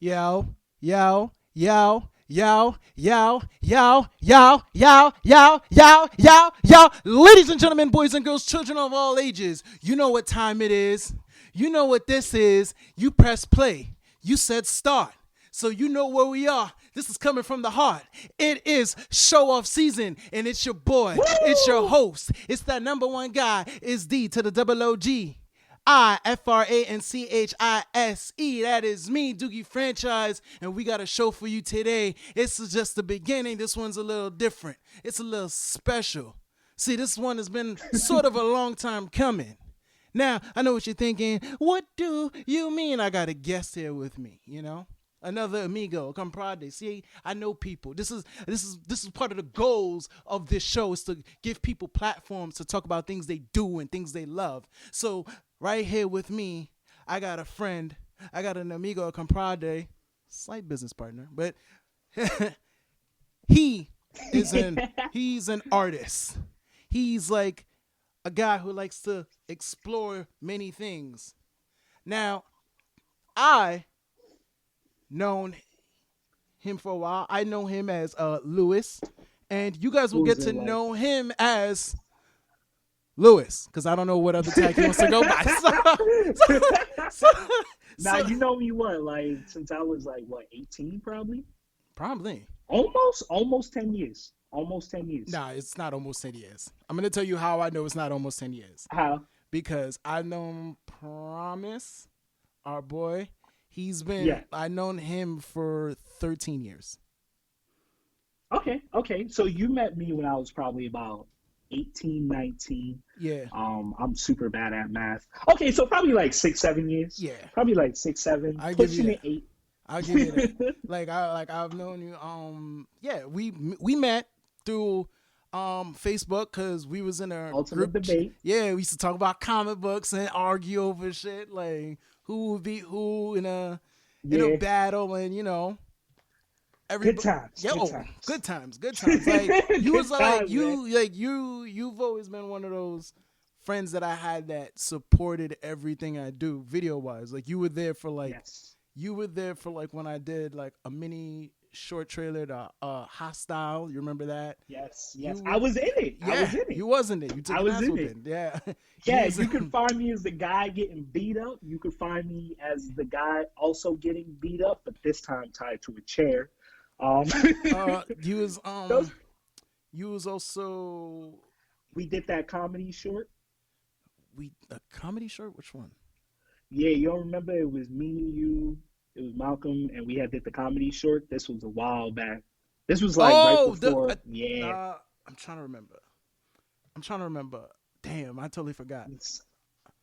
Yo, yo, yo, yo, yo, yo, yo, yo, yo, yo, yo, yo. Ladies and gentlemen, boys and girls, children of all ages, you know what time it is. You know what this is. You press play. You said start. So you know where we are. This is coming from the heart. It is show off season, and it's your boy. It's your Woo! host. It's that number one guy. It's D to the double O G. IFRANCHISE. That is me, Doogie Franchise, and we got a show for you today. It's just the beginning. This one's a little different. It's a little special. See, this one has been sort of a long time coming. Now, I know what you're thinking. What do you mean I got a guest here with me, Another amigo, compadre. See, I know people. This is part of the goals of this show is to give people platforms to talk about things they do and things they love. So right here with me, I got a friend. I got an amigo, a compadre, slight business partner, but he he's an artist. He's like a guy who likes to explore many things. Now, I known him for a while. I know him as Lewis, and you guys will Who's get to in like know him as Lewis because I don't know what other tag he wants to go by. So, now so you know me what, like since I was like what, 18 probably? probably. Almost 10 years. Almost 10 years. Nah, it's not almost 10 years. I'm gonna tell you how I know it's not almost 10 years How? because I know Promise, our boy. Yeah. I known him for 13 years. Okay. So you met me when I was probably about 18, 19. Yeah, I'm super bad at math. Okay, so probably like 6, 7 years. yeah. Probably like 6, 7, I give you pushing that. it eight. I'll give you that. I've known you. Yeah, we met through Facebook because we was in a Ultimate group. debate. Yeah, we used to talk about comic books and argue over shit like who would beat who in a Yeah. battle, and Good everybody. times. Yeah, Good oh, times. good times, good times. Like you Good was times, man. you've always been one of those friends that I had that supported everything I do video wise. Like Yes. you were there for like when I did like a mini short trailer to Hostile. You remember that? Yes. You I was in it. I yeah, was in it. you wasn't it. You took I an was ass in it. whooping. Yeah. You Yeah, was you could find me as the guy getting beat up. You could find me as the guy also getting beat up, but this time tied to a chair. Um, uh you was those you was also we did that comedy short. we a comedy short? Which one? Yeah, you don't remember? It was me, you, it was Malcolm, and we had did the comedy short. This was a while back. This was like right Oh, before. Yeah, I'm trying to remember. I'm trying to remember. Damn, I totally forgot. it's-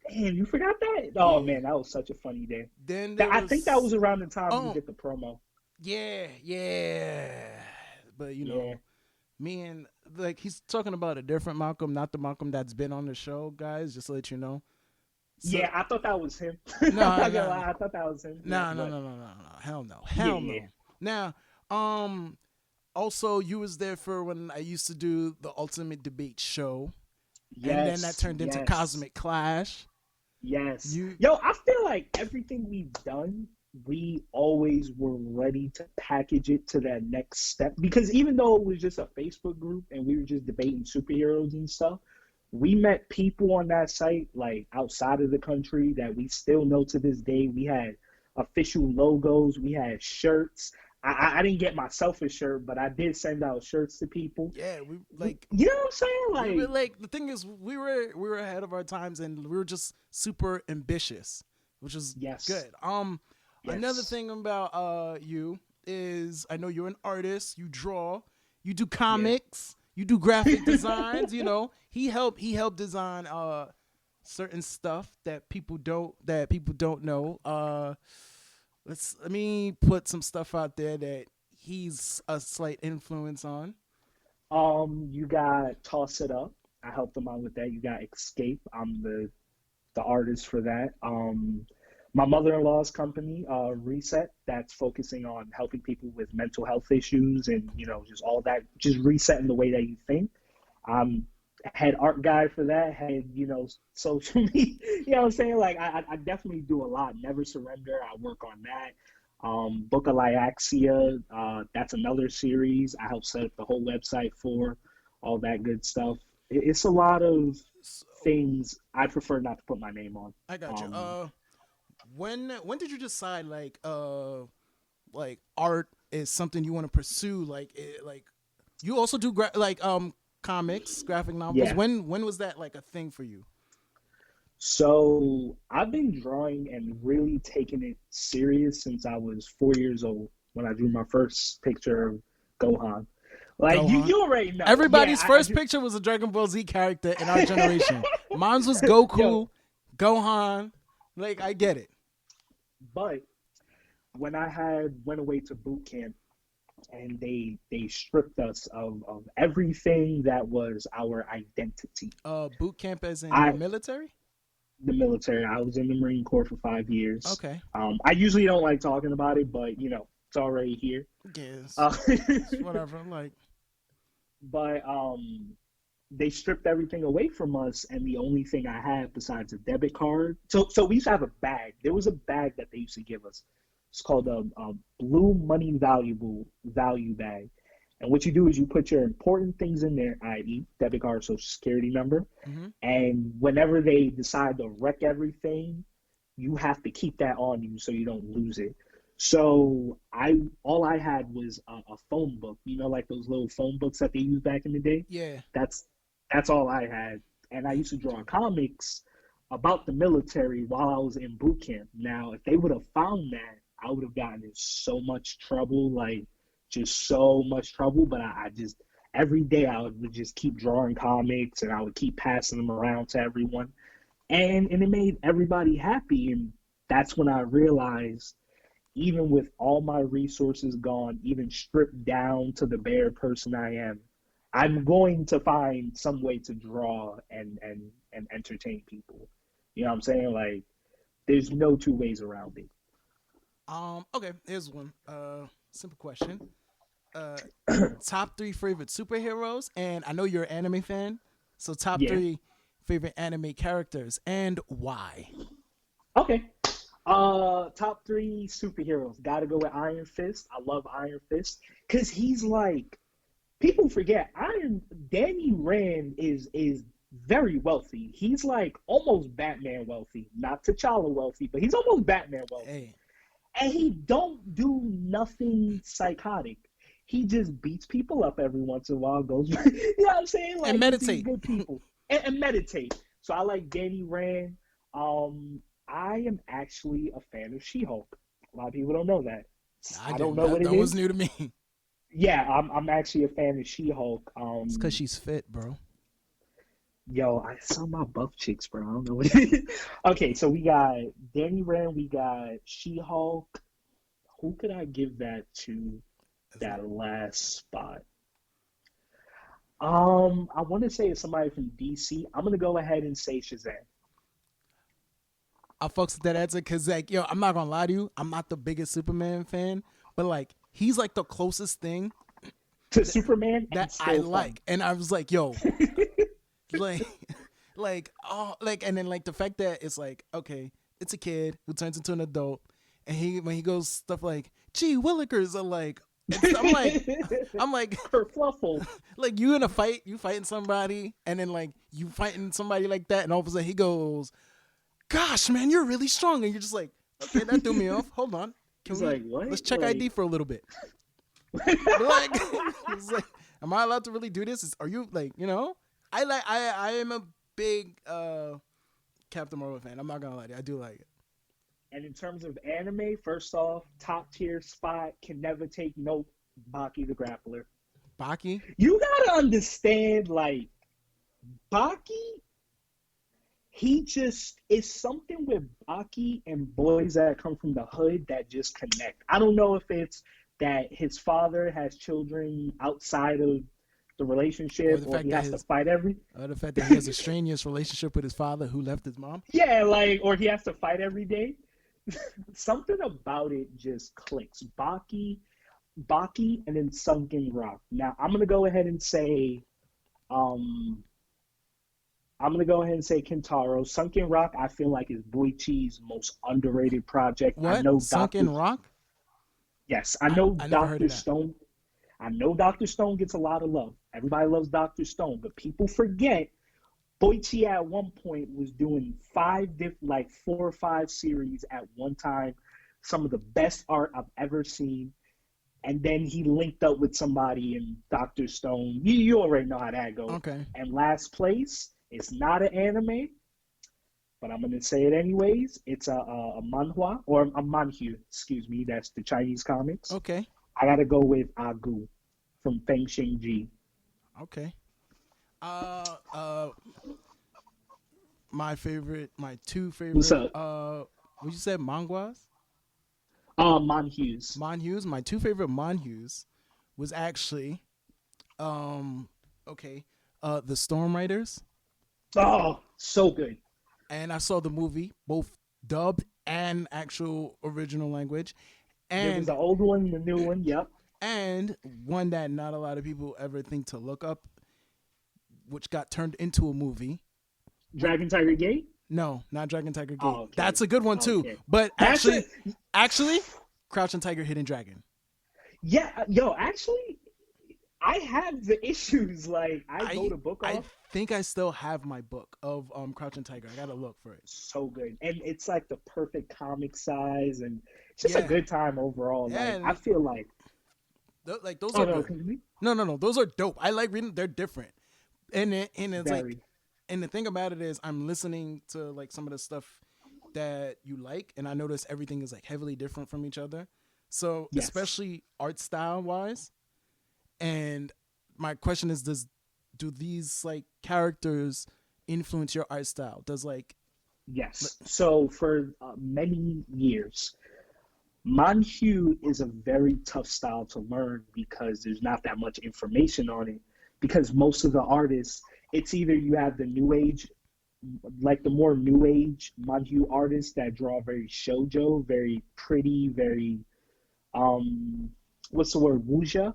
damn, you forgot that? Oh Yeah. man, that was such a funny day. Then there I think that was was around the time we oh did the promo. yeah, yeah. But Yeah. me and like he's talking about a different Malcolm, not the Malcolm that's been on the show, guys. Just to let you know. So Yeah, I thought that was him. I'm no, not gonna no, lie, I thought that was him. Yeah, no, no, but no, no, no, no. Hell no, yeah, hell yeah. no. Now, um, also you was there for when I used to do the Ultimate Debate show, and then that Yes, turned into yes, Cosmic Clash. yes. You, Yo, I feel like everything we've done, we always were ready to package it to that next step. Because even though it was just a Facebook group and we were just debating superheroes and stuff, we met people on that site like outside of the country that we still know to this day. We had official logos, we had shirts. I didn't get myself a shirt, but I did send out shirts to people. yeah, we like You know what I'm saying? we were Like, like the thing is we were ahead of our times and we were just super ambitious, which is yes, good. Another yes, thing about you is I know you're an artist. You draw, you do yeah. comics, you do graphic designs. He helped design certain stuff that people don't know. Let me put some stuff out there that he's a slight influence on. You got Toss It Up. I helped them out with that. You got Escape. I'm the artist for that. My mother-in-law's company, Reset, that's focusing on helping people with mental health issues and just all that, just resetting the way that you think. Um, Head art guy for that. Head social media. You know what I'm saying? Like I definitely do a lot. Never surrender. I work on that. Book of Lyaxia, that's another series. I helped set up the whole website for all that good stuff. It's a lot of So, things I prefer not to put my name on. I got you. Um, When did you decide like art is something you want to pursue? Like you also do comics, graphic novels. yeah. When was that like a thing for you? So I've been drawing and really taking it serious since I was 4 years old when I drew my first picture of Gohan. Like Gohan. you already know. Yeah, Everybody's I first just picture was a Dragon Ball Z character in our generation. Mine was Goku, yo, Gohan. Like I get it. but when I had went away to boot camp and they stripped us of everything that was our identity. Boot camp as in the I military. the military. I was in the Marine Corps for 5 years. Okay. I usually don't like talking about it, but it's already here. Yes. Uh, Whatever. Like but they stripped everything away from us, and the only thing I had besides a debit card. So we used to have a bag. There was a bag that they used to give us. It's called a blue money value bag. And what you do is you put your important things in there, i.e., debit card, social security number, hmm and whenever they decide to wreck everything, you have to keep that on you so you don't lose it. So I all I had was a phone book, like those little phone books that they used back in the day. yeah. That's that's all I had, and I used to draw comics about the military while I was in boot camp. Now, if they would have found that, I would have gotten in so much trouble, like just so much trouble. But I just every day I would just keep drawing comics, and I would keep passing them around to everyone, and it made everybody happy. And that's when I realized, even with all my resources gone, even stripped down to the bare person I am, I'm going to find some way to draw and entertain people. You know what I'm saying? Like, there's no two ways around it. Okay. Here's one. Simple question. Uh, Top three favorite superheroes, and I know you're an anime fan, so top Yeah. three favorite anime characters and why. Okay. Top three superheroes. Got to go with Iron Fist. I love Iron Fist because he's like, people forget Iron Danny Rand is very wealthy. He's like almost Batman wealthy, not T'Challa wealthy, but he's almost Batman wealthy. Hey, And he don't do nothing psychotic. He just beats people up every once in a while. Goes, you know what I'm saying? and Like he sees meditate. good people and meditate. So I like Danny Rand. I am actually a fan of She-Hulk. A lot of people don't know that. I I don't didn't. know what That it was is. new to me. Yeah, I'm actually a fan of She-Hulk. It's because she's fit, bro. Yo, I saw my buff chicks, bro. I don't know what it is. Okay, so we got Danny Rand, we got She-Hulk. Who could I give that to? That last spot. I want to say it's somebody from DC. I'm gonna go ahead and say Shazam. I fucks with that answer because, like, yo, I'm not gonna lie to you. I'm not the biggest Superman fan, but like, he's like the closest thing To Superman and that I still fun. like. And I was like, yo, like, and then like the fact that it's like, okay, it's a kid who turns into an adult, and when he goes stuff like, gee, Willikers are like, I'm like, Kerfluffle. like you in a fight, you fighting somebody, and then like you fighting somebody like that, and all of a sudden he goes, gosh, man, you're really strong, and you're just like, okay, that threw me off. Hold on, He's like, what? let's check Like, ID for a little bit. Like, it's like, am I allowed to really do this? Are you like, I am a big Captain Marvel fan. I'm not gonna lie to you. I do like it. and in terms of anime, first off, top tier spot can never take no Baki the Grappler. Baki. You gotta understand, like Baki, he just is something with Baki and boys that come from the hood that just connect. I don't know if it's that his father has children outside of the Or relationship the or fact he that has to fight every the fact that he has a strenuous relationship with his father who left his mom. yeah, like or he has to fight every day. Something about it just clicks. Baki and then Sunken Rock. Now um I'm gonna go ahead and say Kentaro. Sunken Rock, I feel like is Boichi's most underrated project. I What? know Doctor Sunken Rock? Yes, I know I never heard of Dr. that. Stone. I know Dr. Stone gets a lot of love. Everybody loves Dr. Stone, but people forget Boichi at one point was doing like 4 or 5 series at one time. Some of the best art I've ever seen. And then he linked up with somebody in Dr. Stone. You already know how that goes. Okay. And last place, it's not an anime, but I'm gonna say it anyways. It's a manhwa or a manhwa, excuse me. That's the Chinese comics. Okay. I gotta go with Agu from Feng Shingji. Okay. Uh, uh, my two What's favorite, up? what you said, manguas? Manhwas. Manhus. My two favorite manhus was actually, um, okay, the Storm Riders, Oh, so good. and I saw the movie, both dubbed and actual original language, There was and the old one and the new one. Yep. and one that not a lot of people ever think to look up, which got turned into a movie. Which, Dragon Tiger Gate. no, not Dragon Tiger Gate. Oh, okay. That's a good one too. Okay. But That's actually, it. actually, Crouching Tiger, Hidden Dragon. Yeah, yo, actually, I have the issues. Like, I go I to book I off. think I still have my book of Crouching Tiger. I gotta look for it. So good, and it's like the perfect comic size, and it's just a Yeah, good time overall. yeah, Like, I and feel like, like those oh are no, good. continue. No, no, no, those are dope. I like reading. They're different, and it's like, Very. and the thing about it is, I'm listening to like some of the stuff that you like, and I notice everything is like heavily different from each other. So Yes, especially art style wise, and my question is, do these like characters influence your art style? Does like yes. So for many years, Manhu is a very tough style to learn because there's not that much information on it. Because most of the artists, it's either you have the new age, like the more new age Manhu artists that draw very shojo, very pretty, very what's the word, wuxia,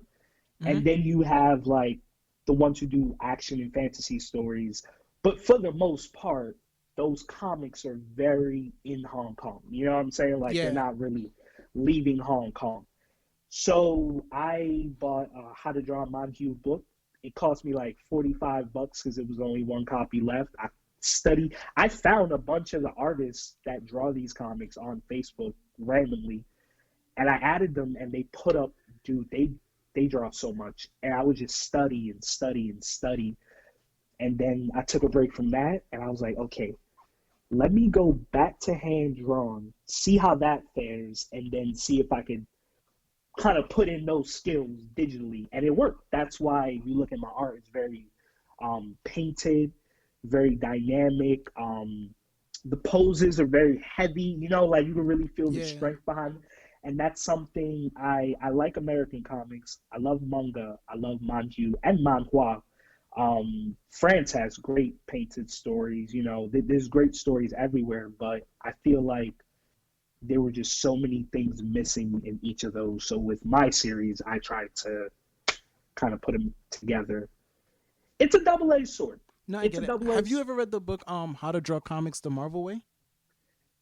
mhm. and then you have like the ones who do action and fantasy stories. But for the most part, those comics are very in Hong Kong. You know what I'm saying? Like they're Yeah, not really leaving Hong Kong. So I bought a How to Draw Manhu book. It cost me like $45 because it was only one copy left. I studied. I found a bunch of the artists that draw these comics on Facebook randomly, and I added them, and they put up, dude, they draw so much, and I would just study and study and study, and then I took a break from that, and I was like, okay, let me go back to hand drawn, see how that fares, and then see if I could kind of put in those skills digitally, and it worked. That's why you look at my art; it's very painted, very dynamic. The poses are very heavy. You know, like you can really feel the yeah, strength behind it. And that's something I like American comics. I love manga. I love manhwa and manhwa. France has great painted stories. You know, there's great stories everywhere, but I feel like there were just so many things missing in each of those. So with my series, I tried to kind of put them together. It's a double-edged sword. no, I It's a get it. Have you double-edged. ever read the book How to Draw Comics the Marvel Way?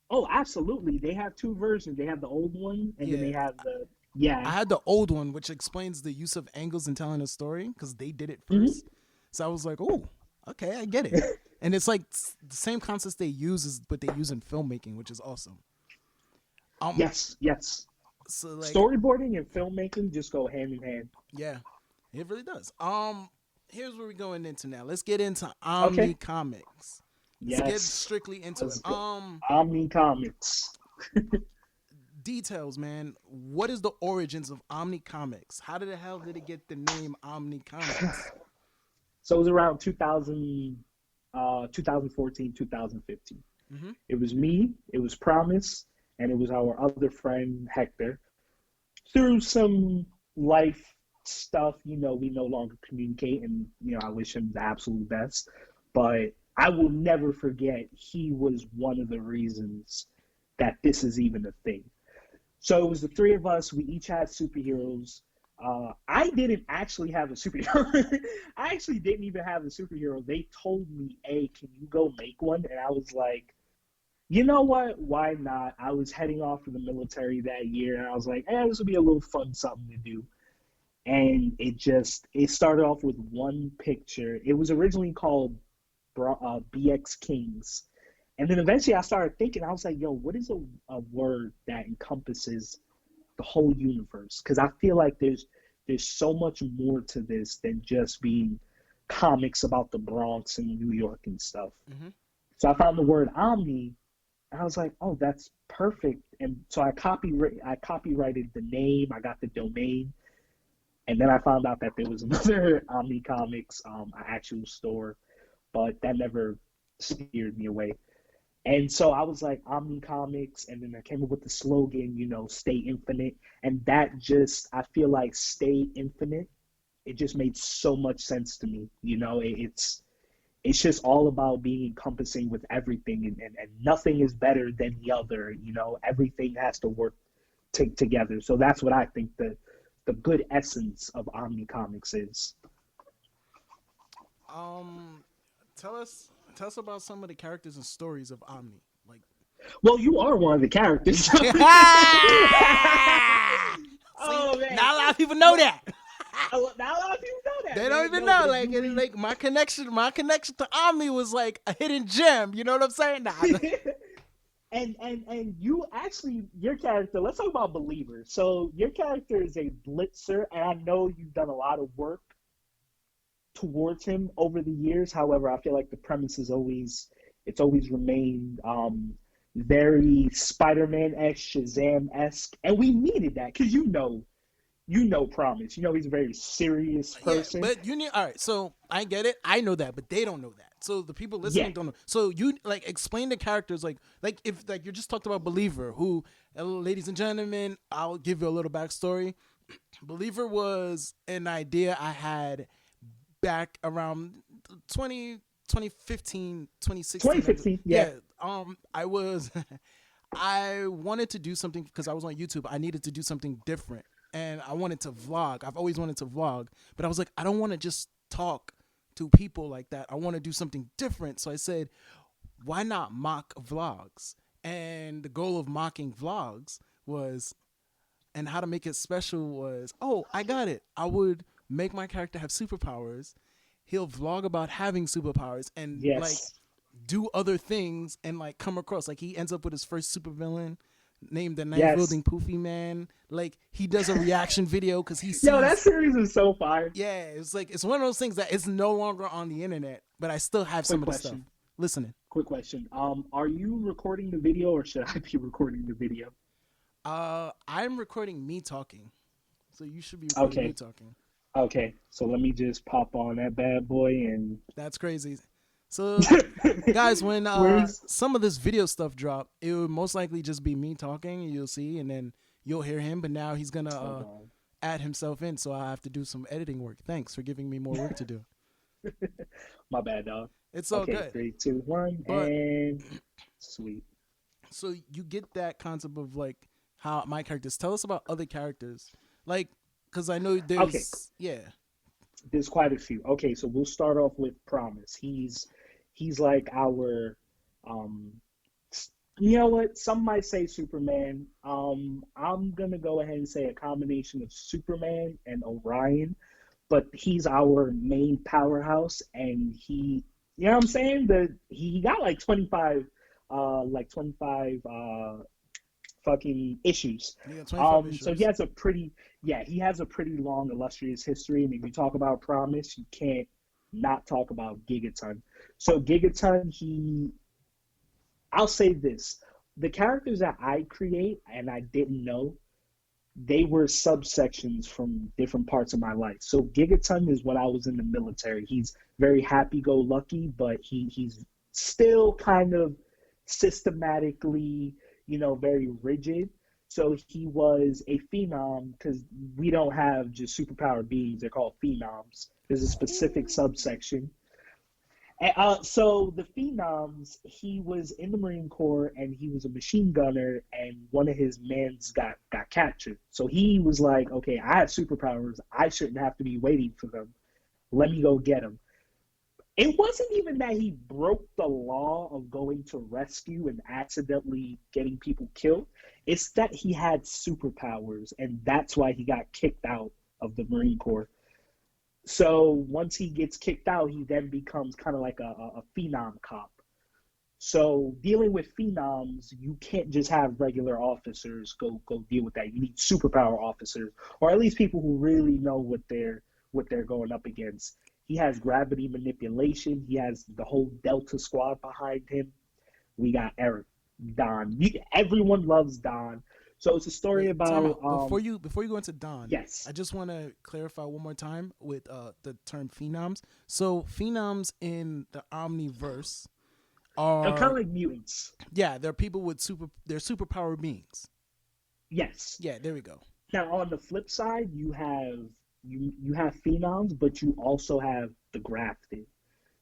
Oh, absolutely. They have two versions. They have the old one, and then they Yeah, have the yeah. I had the old one, which explains the use of angles in telling a story because they did it Hmm. first. So I was like, oh, okay, I get it. And it's like the same concepts they use is what they use in filmmaking, which is awesome. Um, Yes, yes. so like, Storyboarding and filmmaking just go hand in hand. yeah, it really does. Here's where we're going into now. Let's get into Okay. Omni Comics. Let's get Yes. strictly into it. Let's go. OMNI-COMICS. Details, man. What is the origins of Omni Comics? How did the hell did it get the name Omni Comics? So it was around 2014, 2015. Mm-hmm. It was me, it was Promise, and it was our other friend Hector. Through some life stuff, we no longer communicate, and I wish him the absolute best. But I will never forget he was one of the reasons that this is even a thing. So it was the three of us. We each had superheroes. I didn't actually have a superhero. I actually didn't even have a superhero. They told me, "Hey, can you go make one?" And I was like, You know what? Why not? I was heading off for the military that year, and I was like, "Eh, this would be a little fun something to do." And it started off with one picture. It was originally called BX Kings, and then eventually I started thinking. I was like, "Yo, what is a word that encompasses the whole universe?" Because I feel like there's so much more to this than just being comics about the Bronx and New York and stuff. Hmm. So I found the word Omni, and I was like, "Oh, that's perfect." And so I copyrighted the name. I got the domain, and then I found out that there was another OMNI-COMICS, an actual store, but that never steered me away. And so I was like, OMNI-COMICS, and then I came up with the slogan, "Stay Infinite." And that just, I feel like "Stay Infinite," it just made so much sense to me. It's just all about being encompassing with everything, and nothing is better than the other. Everything has to work together. So that's what I think the good essence of OMNI-COMICS is. Um, tell us about some of the characters and stories of Omni. Like, Well, you are one of the characters. see, Oh man, not a lot of people know that. not a lot of people know that. They Man. don't even No, know. but if Like, you read- like my connection to Omni was like a hidden gem. You know what I'm saying? Nah. and you actually, your character. Let's talk about Believer. So your character is a blitzer, and I know you've done a lot of work towards him over the years. However, I feel like the premise is always remained very Spider-Man-esque, Shazam-esque, and we needed that because Promise. He's a very serious Yeah, person. but you need. All right, so I get it. I know that, but they don't know that. So the people listening Yeah. don't know. So you like explain the characters, like if like you just talked about Believer, who, ladies and gentlemen, I'll give you a little backstory. Believer was an idea I had back around 2015, 2016. 2015, Yeah. yeah. I was I wanted to do something because I was on YouTube. I needed to do something different. And I wanted to vlog. I've always wanted to vlog, but I was like, I don't want to just talk to people like that. I want to do something different. So I said, why not mock vlogs? And the goal of mocking vlogs was, and how to make it special was, oh, I got it. I would make my character have superpowers. He'll vlog about having superpowers and like Yes. do other things and like come across like he ends up with his first supervillain named the Knife Yes. Wielding Poofy Man. Like he does a reaction video because he sees. Yo, that series is so fire. Yeah, it's like it's one of those things that it's no longer on the internet, but I still have some of the stuff. Listening. Quick question. Are you recording the video or should I be recording the video? I'm recording me talking, so you should be recording me talking. Okay, so let me just pop on that bad boy and. That's crazy. So, guys, when some of this video stuff drop, it would most likely just be me talking, and you'll see, and then you'll hear him. But now he's gonna add himself in, so I have to do some editing work. Thanks for giving me more work to do. My bad, dog. It's all good. 3, 2, 1, and sweet. So you get that concept of like how my characters. Tell us about other characters, like because I know there's There's quite a few. Okay, so we'll start off with Promise. He's like our you know what? Some might say Superman. I'm gonna go ahead and say a combination of Superman and Orion, but he's our main powerhouse, and he, you know what I'm saying? He got like 25 fucking issues. Yeah, 25 issues. So he has a pretty long illustrious history, and if you talk about Promise, you can't not talk about Gigaton. So Gigaton, I'll say this: the characters that I create and I didn't know, they were subsections from different parts of my life. So Gigaton is when I was in the military. He's very happy-go-lucky, but he's still kind of systematically, very rigid. So he was a phenom because we don't have just superpower beings. They're called phenoms. There's a specific subsection. And, so the phenoms, he was in the Marine Corps and he was a machine gunner, and one of his men got captured. So he was like, okay, I have superpowers. I shouldn't have to be waiting for them. Let me go get them. It wasn't even that he broke the law of going to rescue and accidentally getting people killed. It's that he had superpowers, and that's why he got kicked out of the Marine Corps. So once he gets kicked out, he then becomes kind of like a phenom cop. So dealing with phenoms, you can't just have regular officers go deal with that. You need superpower officers, or at least people who really know what they're going up against. He has gravity manipulation. He has the whole Delta Squad behind him. We got Eric, Don. Everyone loves Don. So it's a story Wait, time about out. Before you go into Don, yes, I just want to clarify one more time with the term phenoms. So phenoms in the Omniverse they're kind are, of like mutants. yeah, they're people with they're superpower beings. Yes. Yeah, there we go. Now on the flip side, you have phenoms, but you also have the grafted.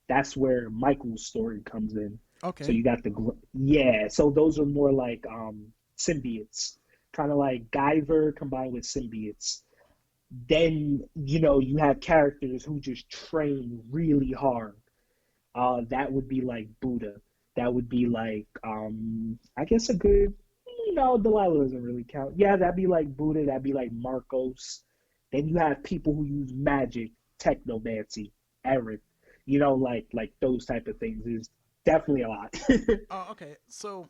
That's where Michael's story comes in. So Okay. you got yeah. So those are more like symbiotes, kind of like Guyver combined with symbiotes. Then you have characters who just train really hard. That would be like Buddha. That would be like I guess a good Delilah doesn't really count. Yeah, that'd be like Buddha, that'd be like Marcos. Then you have people who use magic, technomancy, Eric, like those type of things. Is definitely a lot. Okay. So,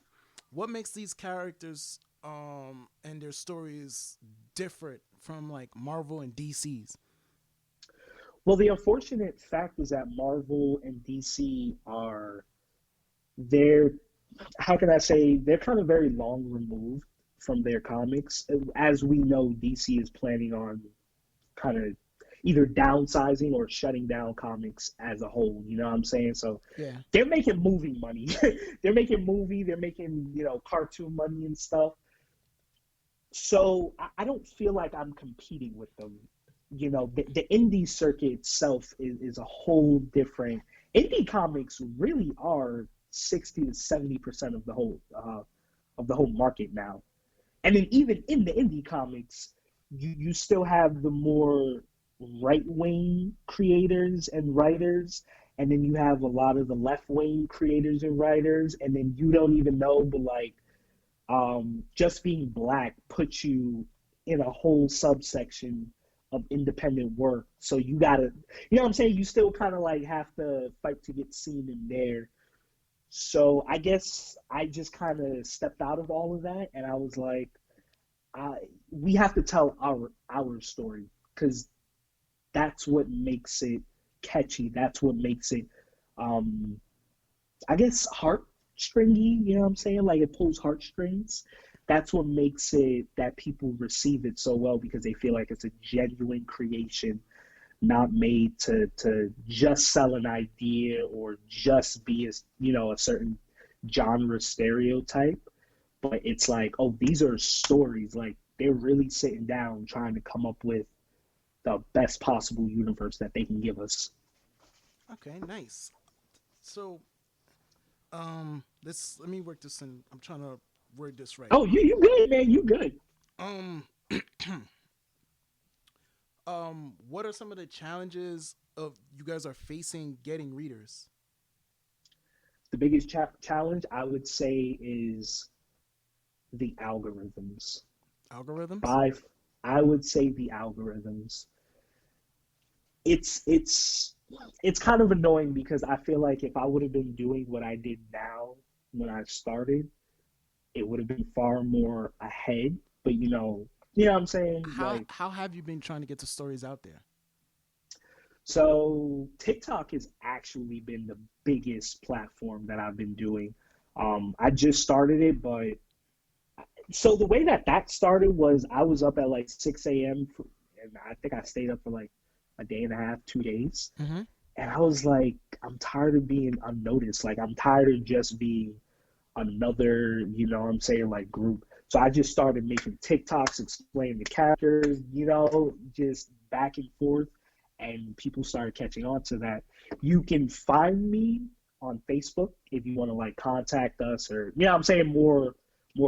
what makes these characters and their stories different from like Marvel and DC's? Well, the unfortunate fact is that Marvel and DC are they're how can I say they're kind of very long removed from their comics. As we know, DC is planning on kind of either downsizing or shutting down comics as a whole. You know what I'm saying? So Yeah. they're making movie money. They're making, cartoon money and stuff. So I don't feel like I'm competing with them. The indie circuit itself is a whole different. Indie comics really are 60 to 70% of the whole market now. And then even in the indie comics, you still have the more right wing creators and writers, and then you have a lot of the left wing creators and writers, and then you don't even know, but like just being black puts you in a whole subsection of independent work. So you gotta, what I'm saying? You still kind of like have to fight to get seen in there. So I guess I just kind of stepped out of all of that, and I was like, we have to tell our story because that's what makes it catchy. That's what makes it, um, I guess, heartstringy. You know what I'm saying? Like it pulls heartstrings. That's what makes it that people receive it so well because they feel like it's a genuine creation, not made to just sell an idea or just be a certain genre stereotype. But it's like, oh, these are stories. Like they're really sitting down trying to come up with the best possible universe that they can give us. Okay. Nice. So, let me work this in. I'm trying to word this right. Oh, you good, man. You good. Um, what are some of the challenges of you guys are facing getting readers? The biggest challenge I would say is the algorithms. Algorithms? By I would say the algorithms. It's kind of annoying because I feel like if I would have been doing what I did now when I started, it would have been far more ahead. But what I'm saying? Like, How have you been trying to get the stories out there? so TikTok has actually been the biggest platform that I've been doing. I just started it, but so the way that started was I was up at like 6 a.m. And I think I stayed up for like a day and a half, 2 days. Mm-hmm. And I was like, I'm tired of being unnoticed. Like I'm tired of just being another, what I'm saying, like group. So I just started making TikToks, explaining the characters, just back and forth. And people started catching on to that. You can find me on Facebook if you want to like contact us or, I'm saying more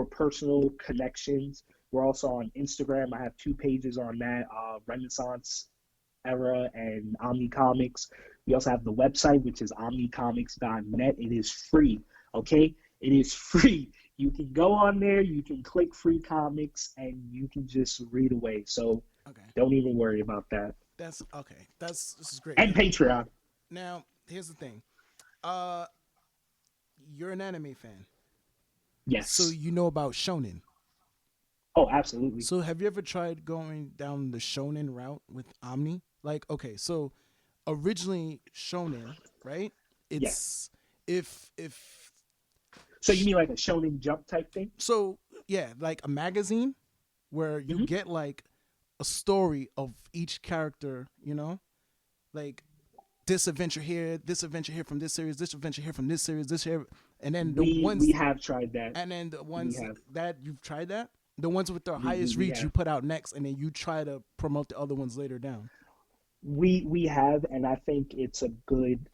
personal connections. We're also on Instagram. I have two pages on that, Renaissance. era and OMNI-COMICS. We also have the website, which is omnicomics.net. It is free, okay? It is free. You can go on there, you can click free comics, and you can just read away. So Okay. don't even worry about that. That's okay. This is great. And Patreon. Now, here's the thing. Uh, you're an anime fan, so Yes. you know about shonen. Oh, absolutely. So have you ever tried going down the shonen route with Omni? Like, okay, so originally shonen, right? Yes. It's if So you mean like a Shonen Jump type thing? so yeah, like a magazine where you Hmm. get like a story of each character, like this adventure here from this series, this adventure here from this series, this here, and then the We ones, have tried that. and then the We ones have. that you've tried that, the ones with the We highest we reach you have. put out next, and then you try to promote the other ones later down. We have, and I think it's a good.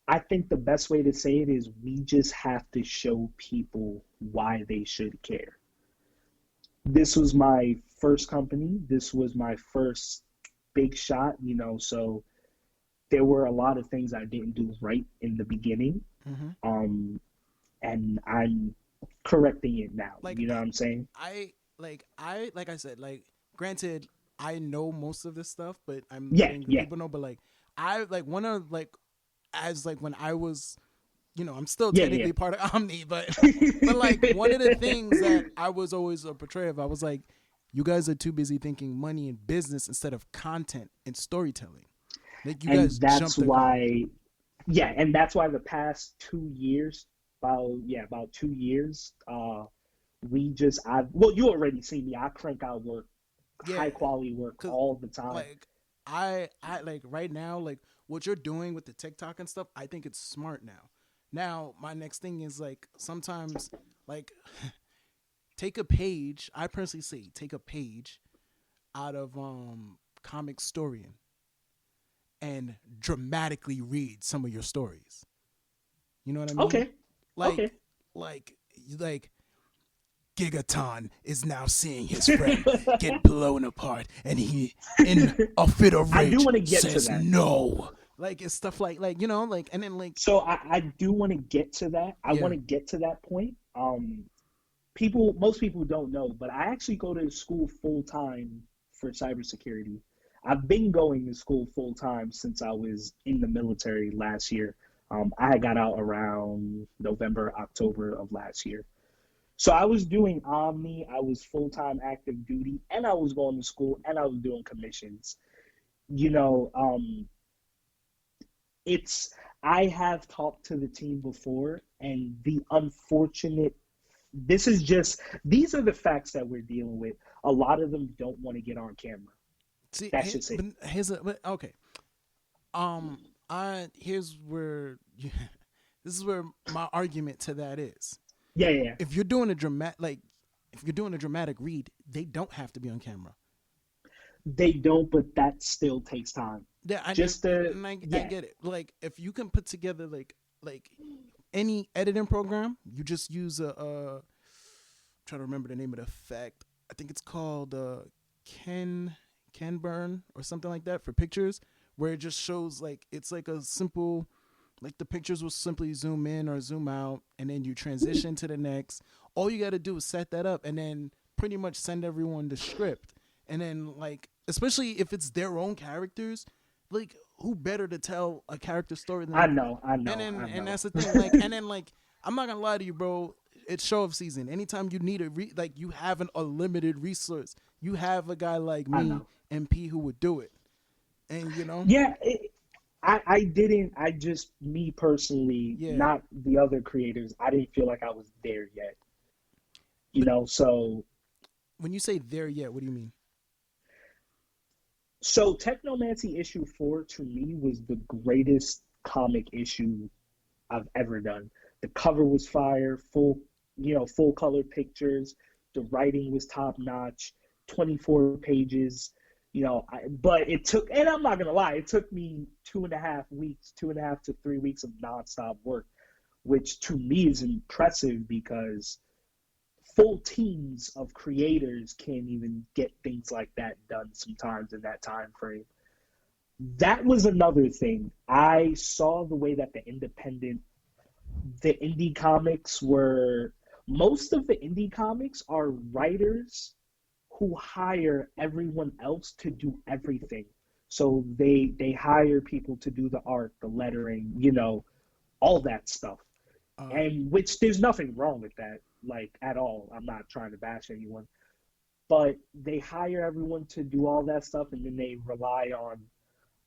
I think the best way to say it is we just have to show people why they should care. This was my first company. This was my first big shot, so there were a lot of things I didn't do right in the beginning. Mm-hmm. Um, and I'm correcting it now. Like You know what I'm saying? like I said, like granted, I know most of this stuff, but I'm Yeah, letting the yeah, people know. But like I like one of like as like when I was, I'm still yeah, technically part of Omni, but like one of the yeah. things that I was always a portray of, I was like, you guys are too busy thinking money and business instead of content and storytelling. Like you And guys that's jumped the gun. why, yeah, and that's why the past 2 years, about 2 years, we just, well, you already see me. I crank out work, Yeah, high quality work cause all the time. like I like right now, like what you're doing with the TikTok and stuff, I think it's smart now. Now my next thing is like sometimes like take a page. I personally say take a page out of Comic Storian and dramatically read some of your stories. You know what I mean? Okay, Like okay. like Gigaton is now seeing his friend get blown apart, and he, in a fit of I do rage, want to get to says that. no. Like it's stuff like like and then like So I do want to get to that. I yeah want to get to that point. Most people don't know, but I actually go to school full time for cybersecurity. I've been going to school full time since I was in the military last year. I had got out around November, October of last year. So I was doing Omni, I was full time active duty, and I was going to school and I was doing commissions. You know, it's I have talked to the team before, and the unfortunate this is just these are the facts that we're dealing with. A lot of them don't want to get on camera. see That's just it. but here's a but, okay I here's where this is where my argument to that is Yeah, yeah, yeah. if you're doing a dramatic like if you're doing a dramatic read, they don't have to be on camera. They don't, but that still takes time. Yeah, Just the I yeah. get it. Like if you can put together like any editing program, you just use a trying to remember the name of the effect. I think it's called Ken Burn or something like that for pictures, where it just shows like it's like a simple like the pictures will simply zoom in or zoom out, and then you transition to the next. All you got to do is set that up, and then pretty much send everyone the script, and then like especially if it's their own characters, like who better to tell a character story I than know, I and know, then I and know. that's the thing. Like and then like I'm not gonna lie to you, bro. It's show off season. Anytime you need like you have a limited resource, you have a guy like I me know. and P who would do it. And Yeah, I didn't. I just me personally, yeah. not the other creators. I didn't feel like I was there yet. But So when you say there yet, what do you mean? Technomancy issue 4 to me was the greatest comic issue I've ever done. The cover was fire, full color pictures. The writing was top notch. 24 pages. But it took, and I'm not gonna lie, it took me 2.5 weeks, 2.5 to 3 weeks of nonstop work, which to me is impressive because full teams of creators can't even get things like that done sometimes in that time frame. That was another thing. I saw the way that the indie comics were, most of the indie comics are writers who hire everyone else to do everything. So they hire people to do the art, the lettering, all that stuff. Uh, And which there's nothing wrong with that, like at all. I'm not trying to bash anyone, but they hire everyone to do all that stuff, and then they rely on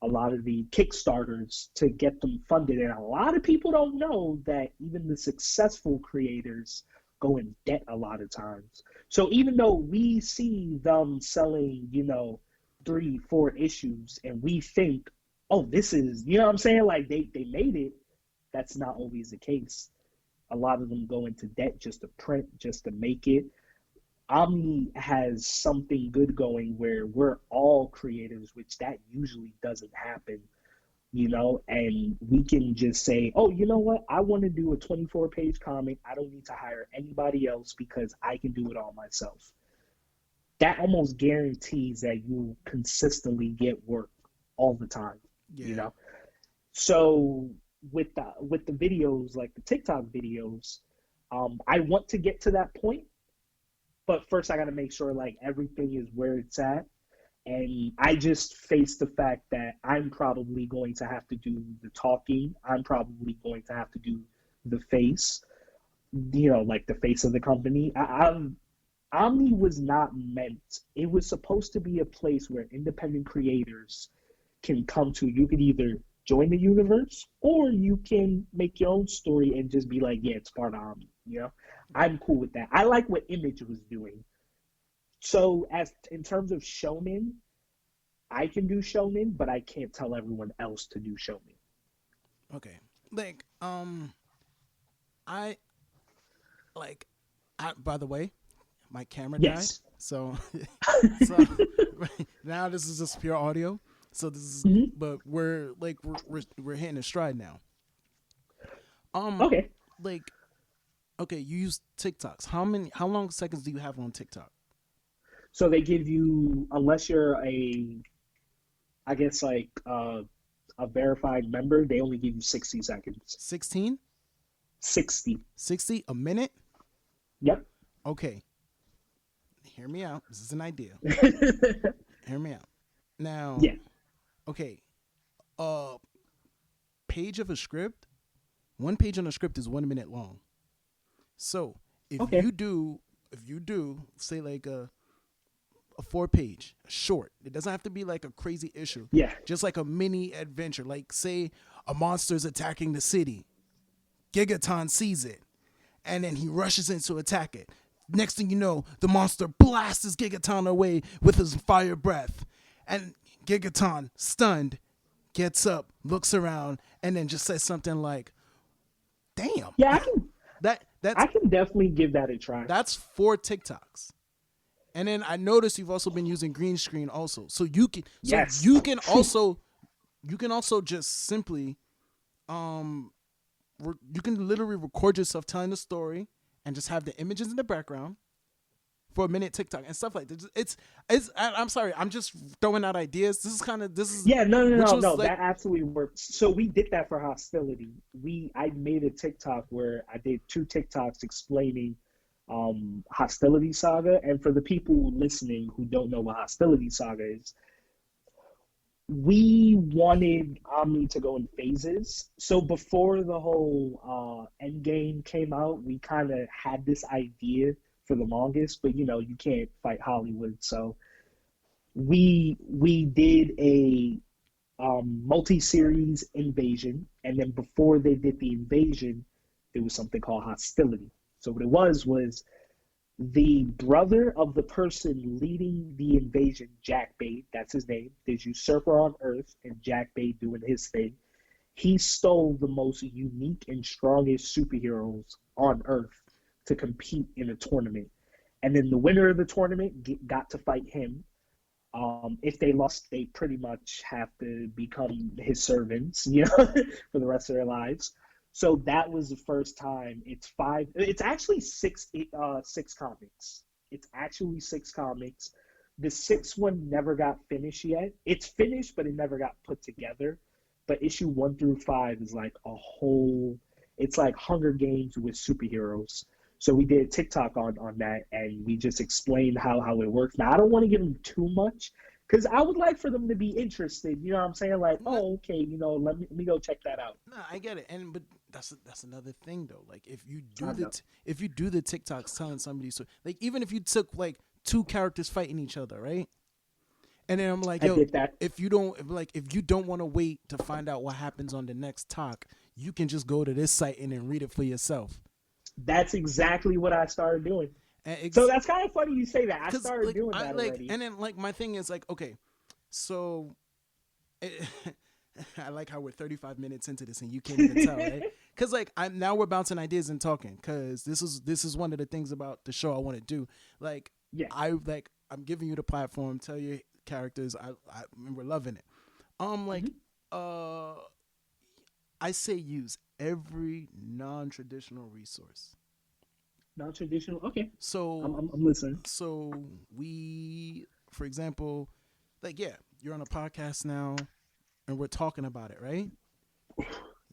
a lot of the Kickstarters to get them funded. And a lot of people don't know that even the successful creators go in debt a lot of times. So even though we see them selling, 3, 4 issues, and we think, oh, this is, you know what I'm saying? Like they made it. That's not always the case. A lot of them go into debt just to print, just to make it. Omni has something good going where we're all creators, which that usually doesn't happen, and we can just say, oh, you know what? I want to do a 24-page comic. I don't need to hire anybody else because I can do it all myself. That almost guarantees that you consistently get work all the time, you yeah. know? So with the videos, like the TikTok videos, I want to get to that point, but first I got to make sure like everything is where it's at. And I just face the fact that I'm probably going to have to do the talking. I'm probably going to have to do the face, like the face of the company. Omni was not meant, it was supposed to be a place where independent creators can come to. You could either join the universe or you can make your own story and just be like, yeah, it's part of Omni. I'm cool with that. I like what Image was doing. So as in terms of shonen, I can do shonen, but I can't tell everyone else to do shonen. Okay. Like, I like. By the way, my camera died, Yes. so so now this is just pure audio. So this is, Mhm. but we're hitting a stride now. Um, Okay. like, okay, you use TikToks. How long seconds do you have on TikTok? So they give you, unless you're I guess like a verified member, they only give you 60 seconds. 16, 60. 60 a minute. Yep. Okay, hear me out. This is an idea. Hear me out. Now, Yeah. okay, uh, page of a script. One page on a script is 1 minute long. So if Okay. you do, if you do, say like a 4 page short, it doesn't have to be like a crazy issue. Yeah. Just like a mini adventure. Like say a monster's attacking the city. Gigaton sees it, and then he rushes in to attack it. Next thing you know, the monster blasts Gigaton away with his fire breath, and Gigaton, stunned, gets up, looks around, and then just says something like, "Damn, Yeah, I can that that's I can definitely give that a try. that's 4 TikToks." And then I noticed you've also been using green screen also, so Yes. you can also just simply um you can literally record yourself telling the story and just have the images in the background for a minute TikTok and stuff like this. I'm sorry, I'm just throwing out ideas. This is Yeah, no, no, which no, was no. like That absolutely works. So we did that for hostility. I made a TikTok where I did 2 TikToks explaining Hostility Saga. And for the people listening who don't know what Hostility Saga is, we wanted Omni to go in phases. So before the whole Endgame came out, we kind of had this idea for the longest, but you can't fight Hollywood. So we did a multi-series invasion, and then before they did the invasion, there was something called hostility. So what it was the brother of the person leading the invasion, Jack Bait, that's his name. There's usurper on Earth, and Jack Bait doing his thing. He stole the most unique and strongest superheroes on Earth to compete in a tournament, and then the winner of the tournament got to fight him. If they lost, they pretty much have to become his servants, for the rest of their lives. So that was the first time. It's five. It's actually six. 6 comics. It's actually 6 comics. the sixth one never got finished yet. It's finished, but it never got put together. But issue 1 through 5 is like a whole. It's like Hunger Games with superheroes. So we did TikTok on that, and we just explained how it works. Now I don't want to give them too much because I would like for them to be interested. You know what I'm saying? Like, oh, okay, let me go check that out. No, I get it, but that's another thing though. Like if you do if you do the TikToks telling somebody, so like even if you took like two characters fighting each other, right? And then I'm like, yo, if you don't want to wait to find out what happens on the next talk, you can just go to this site and then read it for yourself. That's exactly what I started doing. So that's kind of funny you say that. I started doing that already. And then like my thing is like, okay, so I like how we're 35 minutes into this and you can't even tell, right? Because like now we're bouncing ideas and talking. Because this is one of the things about the show I want to do. Like I'm giving you the platform, tell your characters. I we're loving it. I say use every non-traditional resource. Non-traditional, okay. So I'm listening. So we, for example, like you're on a podcast now, and we're talking about it, right?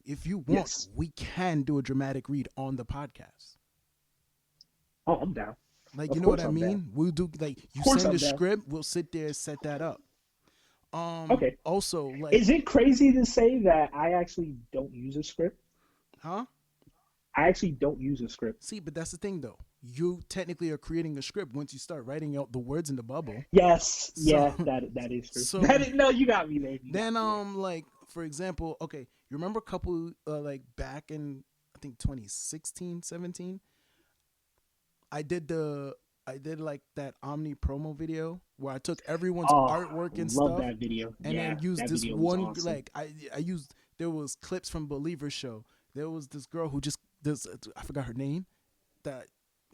If you want, we can do a dramatic read on the podcast. Oh, I'm down. Like, you know what I mean? Down. We'll do like you send the script, we'll sit there, set that up. Okay. Also, like, is it crazy to say that I actually don't use a script? Huh? I actually don't use a script. See, but that's the thing, though. You technically are creating a script once you start writing out the words in the bubble. Yes. So, that is true. So, no, you got me there. Like, for example, okay, you remember a couple, like, back in, I think, 2016, 17? I did like that Omni promo video where I took everyone's artwork and stuff. Love that video. And then used this one, awesome. Like, I used, there was clips from Believer Show. There was this girl who just, I forgot her name.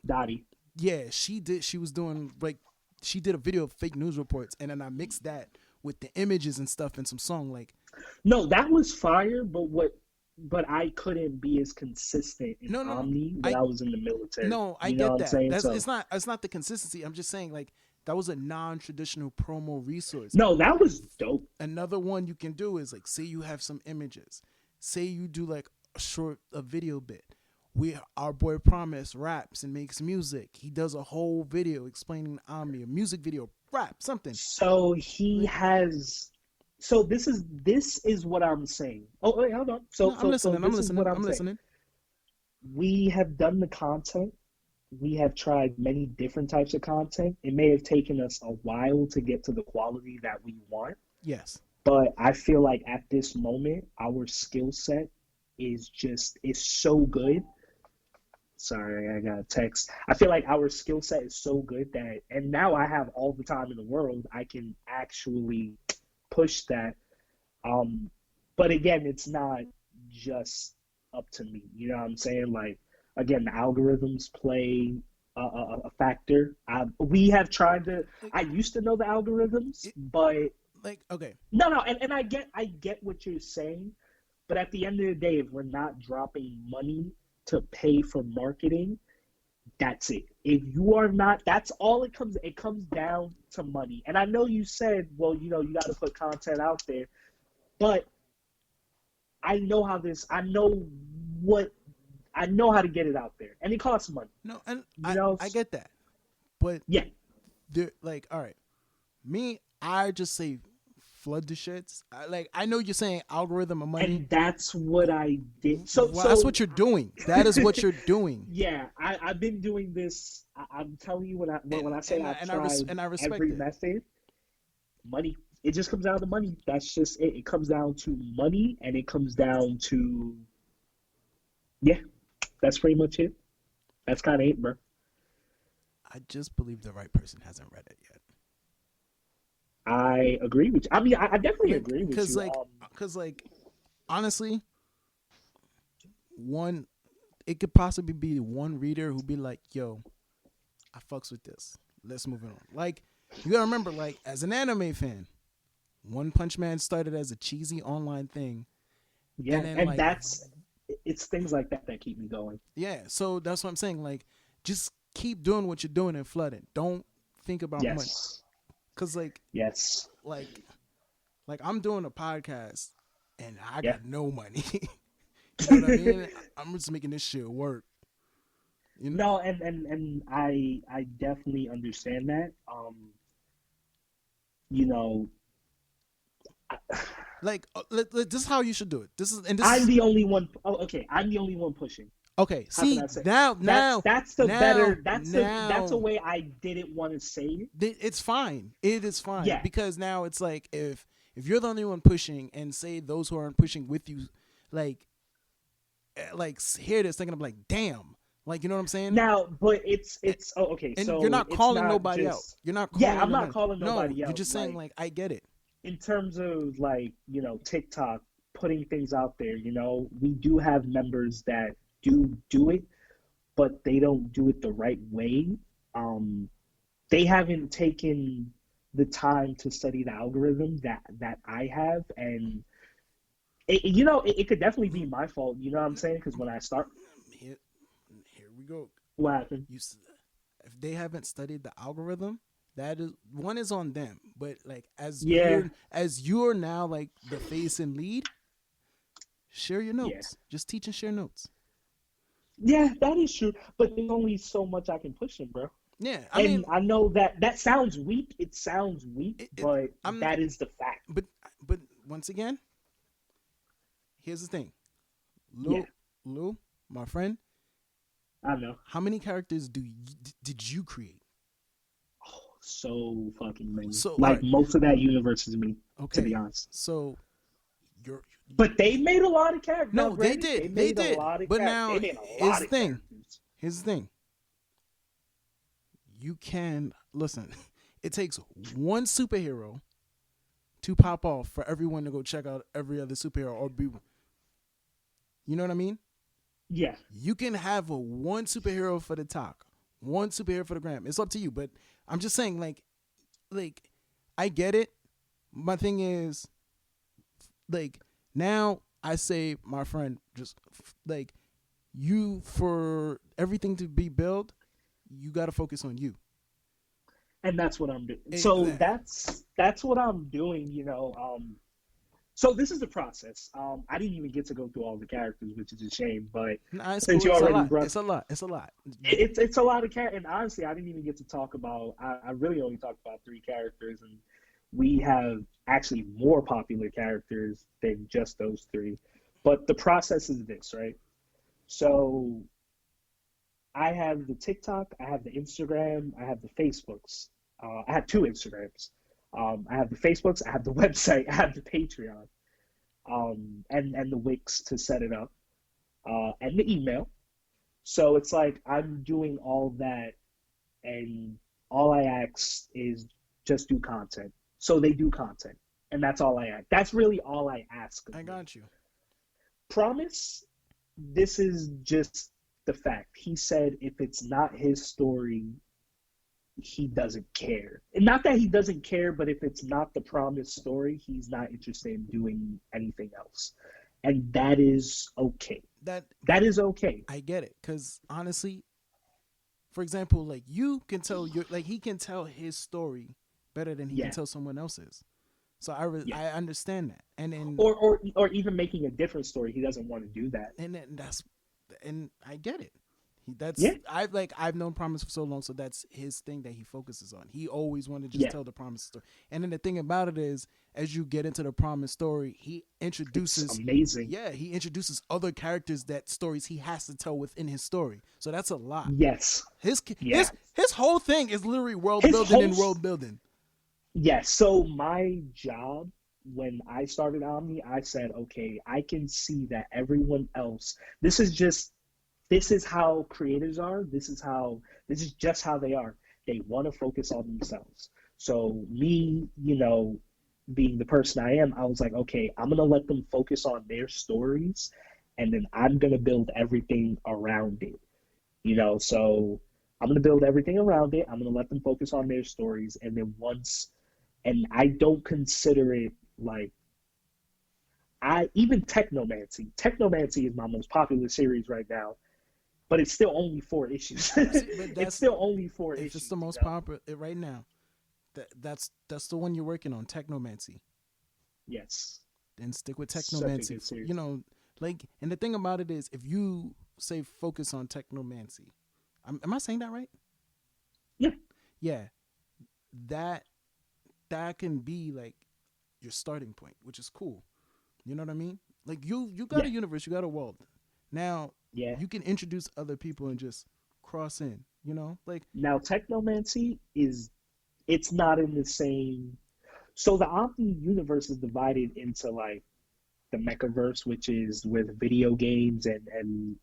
Dottie. Yeah, she was doing, like, she did a video of fake news reports. And then I mixed that with the images and stuff and some song. Like, no, that was fire, but I couldn't be as consistent in Omni when I was in the military. No, I get that. It's not the consistency. I'm just saying, like, that was a non-traditional promo resource. No, that was dope. Another one you can do is, like, say you have some images. Say you do, like, a video bit. Our boy Promise raps and makes music. He does a whole video explaining Omni, a music video, rap, something. So he has... So this is what I'm saying. Oh, wait, hold on. I'm listening. We have done the content. We have tried many different types of content. It may have taken us a while to get to the quality that we want. Yes. But I feel like at this moment, our skill set is so good. Sorry, I got a text. I feel like our skill set is so good that, and now I have all the time in the world, I can actually push that. But again, it's not just up to me. You know what I'm saying? Like, again, the algorithms play a factor. We have tried to. I used to know the algorithms, but like, okay, no, and I get what you're saying, but at the end of the day, if we're not dropping money to pay for marketing, that's it. If you are not, that's all it comes down to money. And I know you said, well, you got to put content out there, but I know how to get it out there, and it costs money. No, and I get that, but yeah, like, all right, I just say flood the shits. I know you're saying algorithm of money, and that's what I did. So that's what you're doing. That is what you're doing. Yeah, I've been doing this. I'm telling you, when I say I've tried every method, money. It just comes down to money. That's just it. It comes down to money, and it comes down to, yeah, that's pretty much it. That's kind of it, bro. I just believe the right person hasn't read it yet. I agree with you. I mean, I definitely agree with you. Because, honestly, it could possibly be one reader who'd be like, yo, I fucks with this. Let's move it on. Like, you gotta remember, like, as an anime fan, One Punch Man started as a cheesy online thing. Yeah, and it's things like that keep me going. Yeah, so that's what I'm saying. Like, just keep doing what you're doing and flood it. Don't think about money. Cause Yes. like like I'm doing a podcast and I Yeah. got no money. You know what I mean? I'm just making this shit work. You know, No, and I definitely understand that. You know, this is how you should do it. This I'm is the only one. Oh, okay, I'm the only one pushing. okay. How can See I say? now, now, That's the now, better. That's a now. way I didn't want to say it. It's fine. It is fine Yeah. because now it's like if you're the only one pushing and say those who aren't pushing with you, like hear this thinking of like damn, like you know what I'm saying? Now, but And, it's oh, okay. and you're So not it's calling not nobody out. just You're not yeah. calling I'm not nobody. calling No, nobody you're out. just saying like I get it. In terms of like TikTok putting things out there. We do have members that do it, but they don't do it the right way. Um, they haven't taken the time to study the algorithm that I have, and it could definitely be my fault. You know what I'm saying? Because when I start, Here, here we go. what happened? You if they haven't studied the algorithm, that is one is on them. But like Yeah, as you're now like the face and lead, share your yeah, notes. Just teach and share notes. yeah. That is true, but there's only so much I can push them, bro. Yeah, I And mean, I know that sounds weak. It sounds weak, it, but I'm, that is the fact. but once again, here's the thing, Yeah, Lou, my friend, I know. how many characters did you create? Oh, so fucking many. So, all Like right, most of that universe is me, to be okay, honest. so you're But they made a lot of characters. Now, no, they granted, did, they they made a did, lot of but characters. now They made a here's lot the of thing, characters. here's the thing. You can listen. It takes one superhero to pop off for everyone to go check out every other superhero or be. You know what I mean? Yeah, You can have a one superhero for the talk, one superhero for the gram. It's up to you, but I'm just saying, like I get it. My thing is, like, now I say, my friend, just like you for everything to be built, you got to focus on you. and that's what I'm doing. It, So that's what I'm doing. So this is the process. I didn't even get to go through all the characters, which is a shame. But nah, it's since cool. you It's a already lot. brought It's a lot. It's a lot. it's a lot of characters, and honestly, I didn't even get to talk about. I really only talked about three characters, and we have actually more popular characters than just those three. But the process is this, right? So I have the TikTok, I have the Instagram, I have the Facebooks. I have two Instagrams. I have the Facebooks, I have the website, I have the Patreon, and the Wix to set it up, and the email. So it's like I'm doing all that, and all I ask is just do content. So they do content, and that's all I ask. That's really all I ask of I them. got you. Promise, this is just the fact. He said if it's not his story, he doesn't care. And not that he doesn't care, but if it's not the promised story, he's not interested in doing anything else. And that is okay. That That is okay. I get it, because honestly, for example, like you can tell your like he can tell his story better than he can Yeah. tell someone else's. So Yeah. I understand that, and then Or even making a different story. He doesn't want to do that. and then that's and I get it. That's Yeah. I've known Promise for so long, so that's his thing that he focuses on. He always wanted to just Yeah. tell the Promise story. And then the thing about it is, as you get into the Promise story, he It's introduces amazing. he introduces other characters that stories he has to tell within his story. So that's a lot. Yes. Yeah. His whole thing is literally world His building and whole world building. Yes. So my job when I started Omni, I said, okay, I can see that everyone else, this is how creators are. This is just how they are. They want to focus on themselves. So me, being the person I am, I was like, okay, I'm going to let them focus on their stories and then I'm going to build everything around it. So I'm going to build everything around it. I'm going to let them focus on their stories. And then and I don't consider it like, even Technomancy. Technomancy is my most popular series right now, but it's still only 4 issues. See, but It's still only four if issues. it's the most popular right now, That's the one you're working on, technomancy. Yes, And stick with such a technomancy. good series. You know, like, and the thing about it is, if you say focus on technomancy, am I saying that right? Yeah, Yeah, that that can be like your starting point, which is cool. You know what I mean? Like you got yeah, a universe, you got a world. Now yeah. you can introduce other people and just cross in. You know, like Now, technomancy is it's not in the same. So the Omni universe is divided into like the Mechaverse, which is where the video games and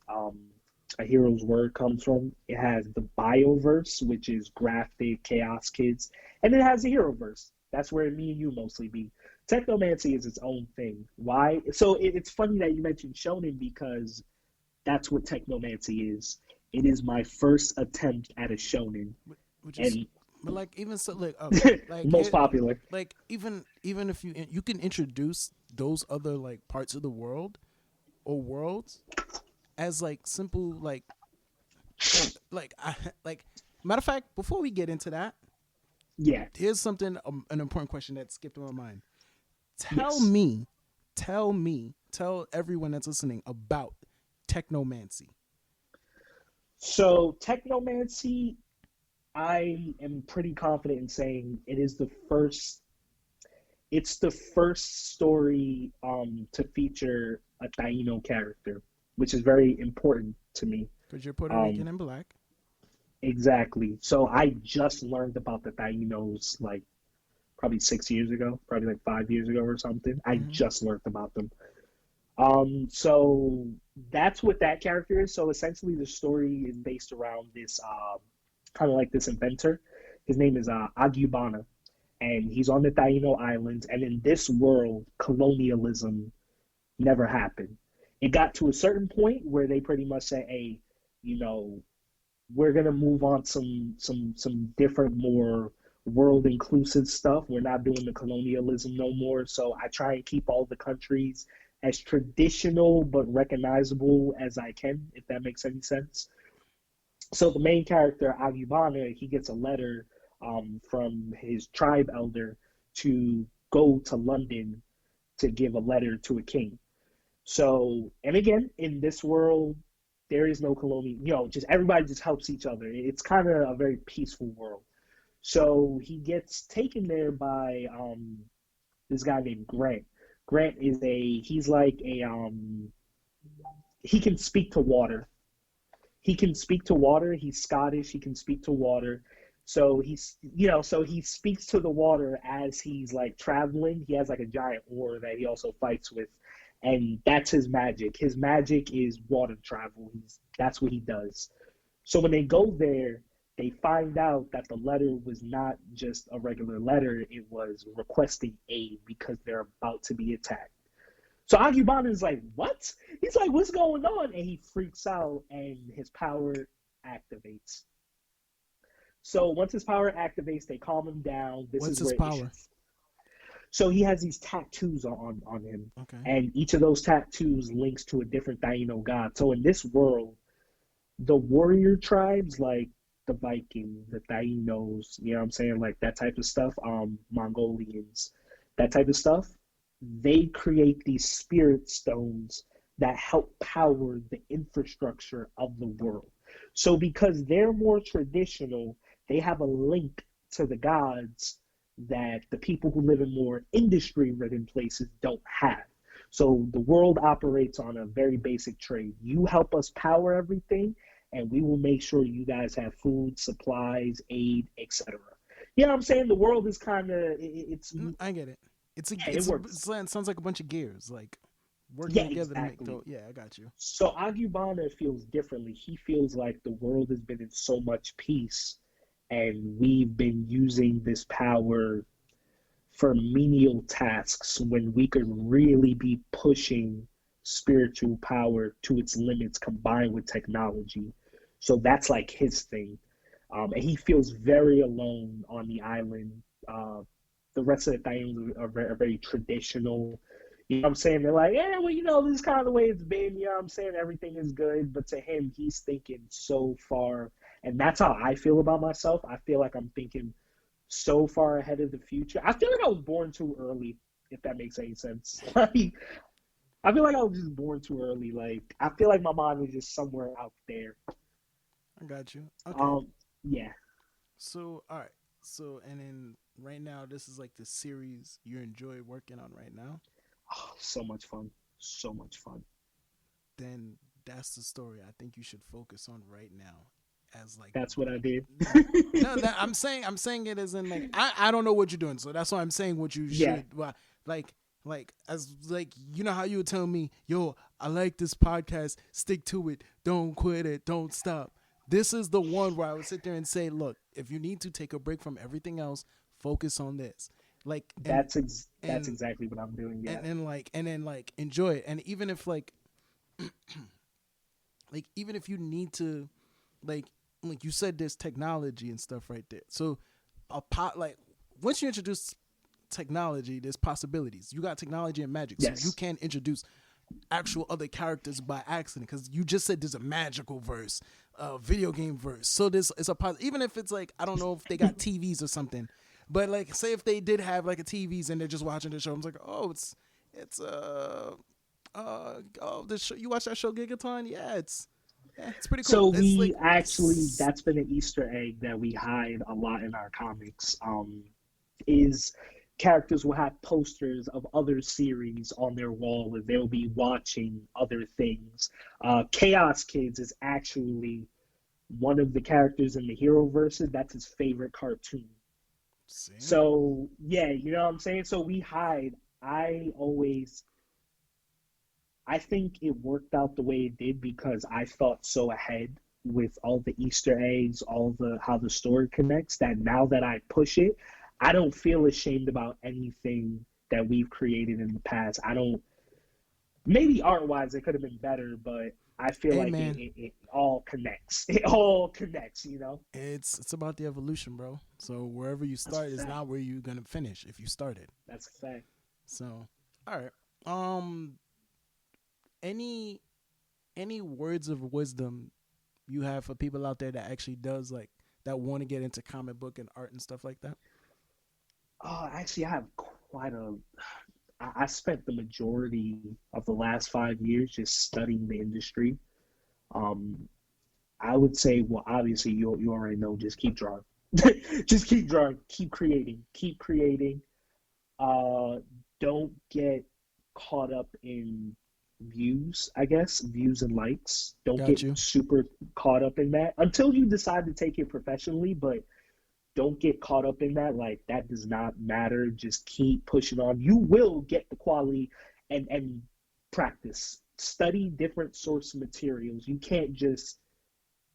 a hero's word comes from. It has the Bioverse, which is graphic Chaos Kids, and it has the Heroverse. That's where me and you mostly be. Technomancy is its own thing. Why? So it's funny that you mentioned Shonen because that's what Technomancy is. It is my first attempt at a Shonen, which is, and but like even so, like okay, like most popular. like even if you can introduce those other like parts of the world or worlds as like simple like I, like matter of fact, before we get into that, Yeah. here's something an important question that skipped in my mind. Tell Yes. me, tell everyone that's listening about technomancy. So Technomancy, I am pretty confident in saying it's the first story to feature a Taino character, which is very important to me. Because you're Puerto Um, Rican and black. exactly. So I just learned about the Tainos like probably 6 years ago, probably like 5 years ago or something. I Mm-hmm. just learned about them. So that's what that character is. So essentially, the story is based around this kind of like this inventor. His name is Agubana, and he's on the Taino Islands. And in this world, colonialism never happened. It got to a certain point where they pretty much say, "Hey, you know, we're gonna move on some different, more world inclusive stuff. We're not doing the colonialism no more." So I try and keep all the countries as traditional but recognizable as I can, if that makes any sense. So the main character Agibana, he gets a letter from his tribe elder to go to London to give a letter to a king. So, and again, in this world, there is no colonial, just everybody just helps each other. It's kind of a very peaceful world. So he gets taken there by this guy named Grant. Grant is he's like he can speak to water. He can speak to water. He's Scottish. He can speak to water. So so he speaks to the water as he's like traveling. He has like a giant oar that he also fights with, and that's his magic. His magic is water travel. That's what he does. So when they go there, they find out that the letter was not just a regular letter. It was requesting aid because they're about to be attacked. So Agubon is like, what? He's like, what's going on? And he freaks out and his power activates. So once his power activates, they calm him down. This What's is his where power? issues. So he has these tattoos on him. Okay. And each of those tattoos links to a different Taino god. So in this world, the warrior tribes like the Vikings, the Tainos, you know what I'm saying? Like that type of stuff, Mongolians, that type of stuff, they create these spirit stones that help power the infrastructure of the world. So because they're more traditional, they have a link to the gods that the people who live in more industry ridden places don't have. So the world operates on a very basic trade. You help us power everything, and we will make sure you guys have food, supplies, aid, etc. You know what I'm saying? The world is kind of it's I get it. It's a yeah, it works. it sounds like a bunch of gears like working Yeah, together to make exactly. the. Yeah, I got you. So Agubana feels differently. He feels like the world has been in so much peace, and we've been using this power for menial tasks when we could really be pushing spiritual power to its limits combined with technology. So that's like his thing. And he feels very alone on the island. The rest of the things are very traditional. You know what I'm saying? They're like, yeah, well, this is kind of the way it's been. You know what I'm saying? Everything is good. But to him, he's thinking so far. And that's how I feel about myself. I feel like I'm thinking so far ahead of the future. I feel like I was born too early, if that makes any sense. Like, I feel like I was just born too early. Like, I feel like my mind was just somewhere out there. I got you. Okay. Um, yeah. So, all right. So, and then right now, this is like the series you enjoy working on right now. Oh, so much fun. So much fun. Then that's the story I think you should focus on right now. As like, That's what I did. no, no, that I'm saying it as in like I don't know what you're doing, so that's why I'm saying what you Yeah, should. Well, like as like you know how you would tell me, yo, I like this podcast, stick to it, don't quit it, don't stop. This is the one where I would sit there and say, look, if you need to take a break from everything else, focus on this. Like that's and exactly what I'm doing. Yeah. and then like enjoy it. And even if like even if you need to like you said there's technology and stuff right there. So a pot like once you introduce technology, there's possibilities. You got technology and magic, so you Yes. can introduce actual other characters by accident because you just said there's a magical verse, a video game verse. So this is a even if it's like I don't know if they got TVs or something, but like say if they did have like a TVs and they're just watching the show, I'm like, oh, it's oh the show you watch that show Gigaton? Yeah, it's pretty cool. So It's like we actually, that's been an Easter egg that we hide a lot in our comics. Is characters will have posters of other series on their wall where they'll be watching other things. Chaos Kids is actually one of the characters in the Hero verses. That's his favorite cartoon. see. So yeah, you know what I'm saying. So we hide. I always I think it worked out the way it did because I thought so ahead with all the Easter eggs, all the how the story connects that now that I push it, I don't feel ashamed about anything that we've created in the past. I don't maybe art wise it could have been better, but I feel Hey like man, it all connects. It all connects, you know? it's about the evolution, bro. So wherever you That's a start is fact. not where you're gonna finish if you started. That's a fact. So all right. Um, any words of wisdom you have for people out there that actually does like that want to get into comic book and art and stuff like that? Oh, actually I have quite a I spent the majority of the last 5 years just studying the industry. Um, I would say, well, obviously you already know, just keep drawing, just keep drawing, keep creating, keep creating. Uh, don't get caught up in views, I guess, views and likes. Don't get Got you. super caught up in that until you decide to take it professionally, but don't get caught up in that. Like that does not matter. Just keep pushing on. You will get the quality and practice. Study different source materials. You can't just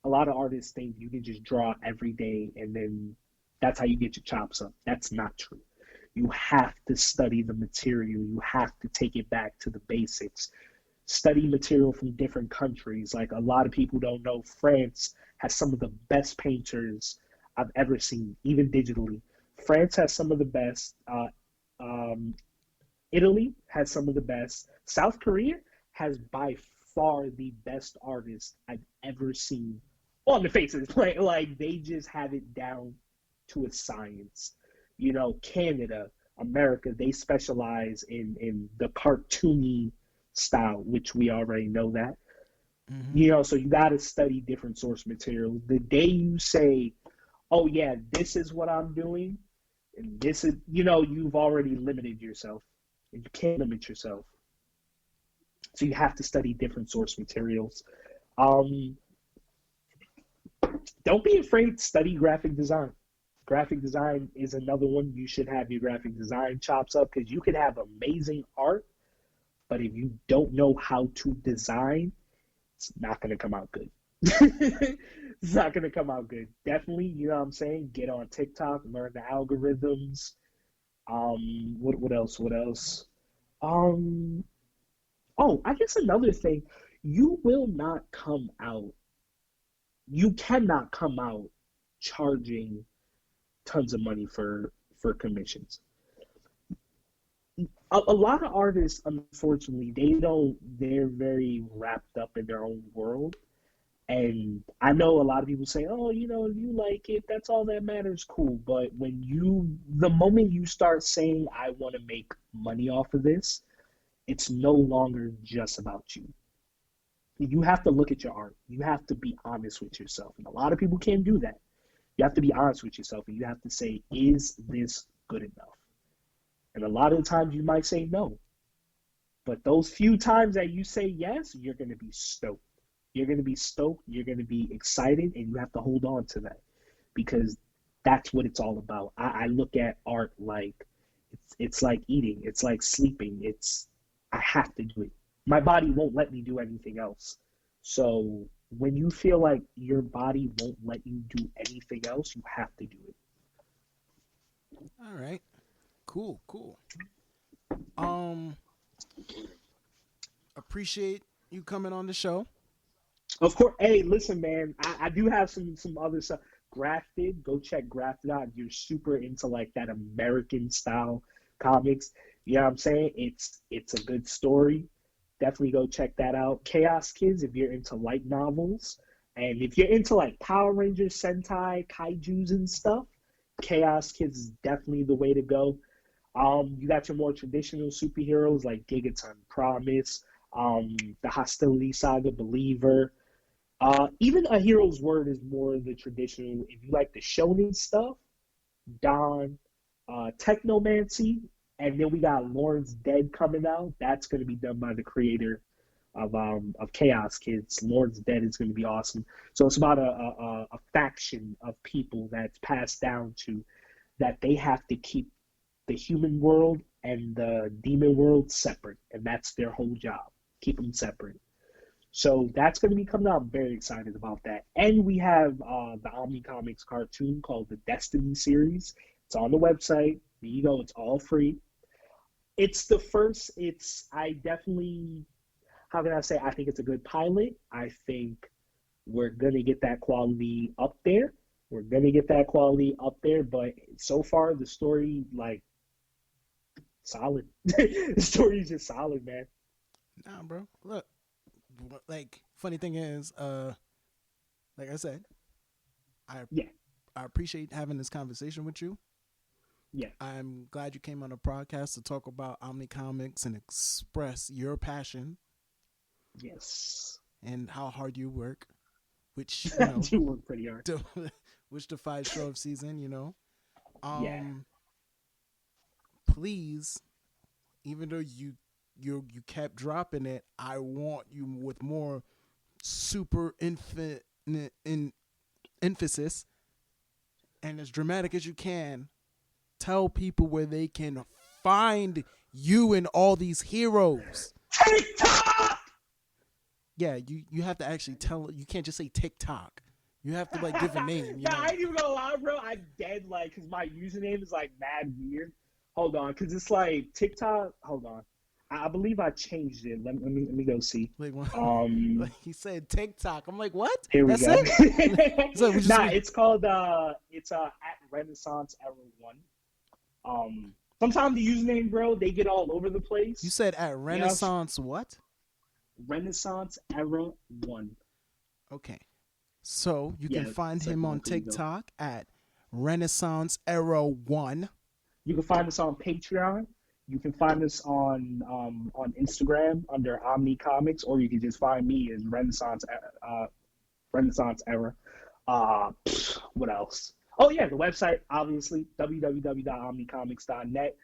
a lot of artists think you can just draw every day and then that's how you get your chops up. That's not true. You have to study the material. You have to take it back to the basics. Study material from different countries. Like a lot of people don't know, France has some of the best painters I've ever seen, even digitally. France has some of the best. Um, Italy has some of the best. South Korea has by far the best artists I've ever seen on the face of this planet. Like they just have it down to a science. You know, Canada, America, they specialize in the cartoony style, which we already know that. Mm-hmm. You know, so you got to study different source material. The day you say, "Oh yeah, this is what I'm doing," and this is, you know, you've already limited yourself, and you can't limit yourself. So you have to study different source materials. Um, don't be afraid to study graphic design. Graphic design is another one. You should have your graphic design chops up because you can have amazing art, but if you don't know how to design, it's not going to come out good. It's not going to come out good. Definitely, you know what I'm saying? Get on TikTok, learn the algorithms. What else? What else? Um, oh, I guess another thing, you will not come out. You cannot come out charging tons of money for commissions. A lot of artists, unfortunately, they're very wrapped up in their own world. And I know a lot of people say, oh, you like it, that's all that matters, cool. But the moment you start saying, I want to make money off of this, it's no longer just about you. You have to look at your art. You have to be honest with yourself. And a lot of people can't do that. You have to be honest with yourself and you have to say, is this good enough? And a lot of the times you might say no. But those few times that you say yes, you're going to be stoked. You're going to be stoked. You're going to be excited, and you have to hold on to that because that's what it's all about. I look at art like it's like eating. It's like sleeping. I have to do it. My body won't let me do anything else. So when you feel like your body won't let you do anything else, you have to do it. All right. Cool. Um, appreciate you coming on the show. Of course. Hey, listen, man. I do have some other stuff. Grafted. Go check Grafted out. If you're super into like that American style comics, you know what I'm saying? It's a good story. Definitely go check that out. Chaos Kids, if you're into light novels, and if you're into like Power Rangers, Sentai, Kaiju's, and stuff, Chaos Kids is definitely the way to go. You got your more traditional superheroes like Gigaton, Promise, the Hostility Saga, Believer. Even A Hero's Word is more of the traditional. If you like the shonen stuff, Dawn, Technomancy, and then we got Lawrence Dead coming out. That's going to be done by the creator of Chaos Kids. Lawrence Dead is going to be awesome. So it's about a faction of people that's passed down to that they have to keep the human world and the demon world separate, and that's their whole job. Keep them separate. So that's going to be coming out. I'm very excited about that. And we have the OMNI-COMICS cartoon called the Destiny series. It's on the website. There you go. It's all free. It's the first. I definitely, how can I say? I think it's a good pilot. I think we're going to get that quality up there. But so far, the story, like, solid. The story is just solid, man. Nah, bro. Look, like, funny thing is, like I said, I Yeah. I appreciate having this conversation with you. Yeah. I'm glad you came on the podcast to talk about OMNI-COMICS and express your passion Yes. and how hard you work, which I do work pretty hard. which defies show of season. Yeah. Please, even though you kept dropping it, I want you with more super infinite emphasis and as dramatic as you can. Tell people where they can find you and all these heroes. TikTok! Yeah, you have to actually tell. You can't just say TikTok. You have to like give a name. Nah, I ain't even gonna lie, bro. I'm dead, like, because my username is like mad weird. Hold on, because it's like TikTok. Hold on. I believe I changed it. Let me go see. Like, Um, like he said TikTok. I'm like, what? Here we That's go. it? So It's called it's at Renaissance Era 1. Sometimes the username, bro, they get all over the place. You said at Renaissance what? Renaissance Era 1. Okay. So you can find it's like him on TikTok at Renaissance Era 1. You can find us on Patreon. You can find us on Instagram under OMNI-COMICS, or you can just find me as Renaissance Era. What else? Oh yeah, the website, obviously, www.omnicomics.net.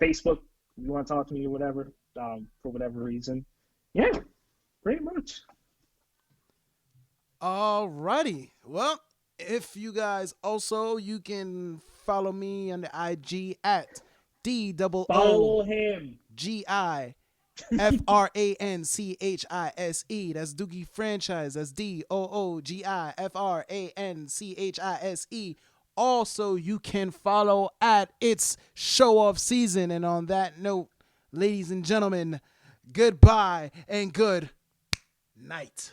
Facebook, if you want to talk to me or whatever, for whatever reason. Yeah, pretty much. Alrighty. Well, if you guys also, you can follow me on the IG at Follow him. DOOGIFRANCHISE. That's Doogie Franchise. That's DOOGIFRANCHISE. Also, you can follow at It's Show Off Season. And on that note, ladies and gentlemen, goodbye and good night.